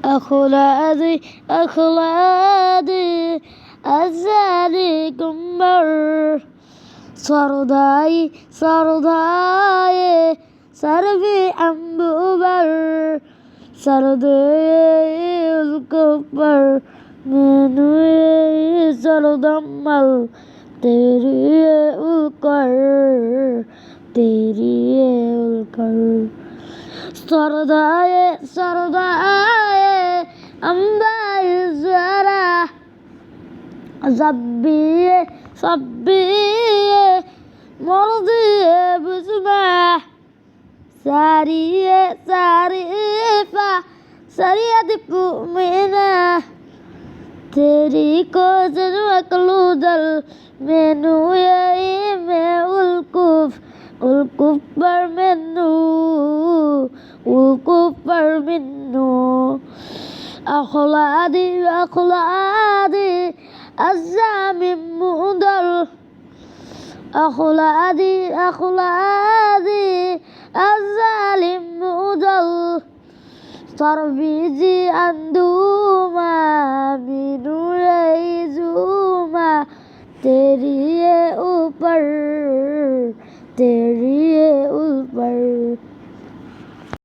أخلادي أخلادي الزاني كمبر سرداي سرداي سربي أنبوبر سرداي الكبر منوي سردمل تيري الكر تيري الكر سرداي سرداي أمباي زرا صبي صبي مرضي بسمع سارية ساريفة سارية مؤمنة तेरी को जनवकलूदल मेनू ये में उल्कुफ पर मेनू अखलादी अखलादी अज़ामी मुदल अखलादी अखलादी अज़ालिम मुदल तरबीजी अंदुमा मीनू रईजुमा तेरी ऊपर तेरी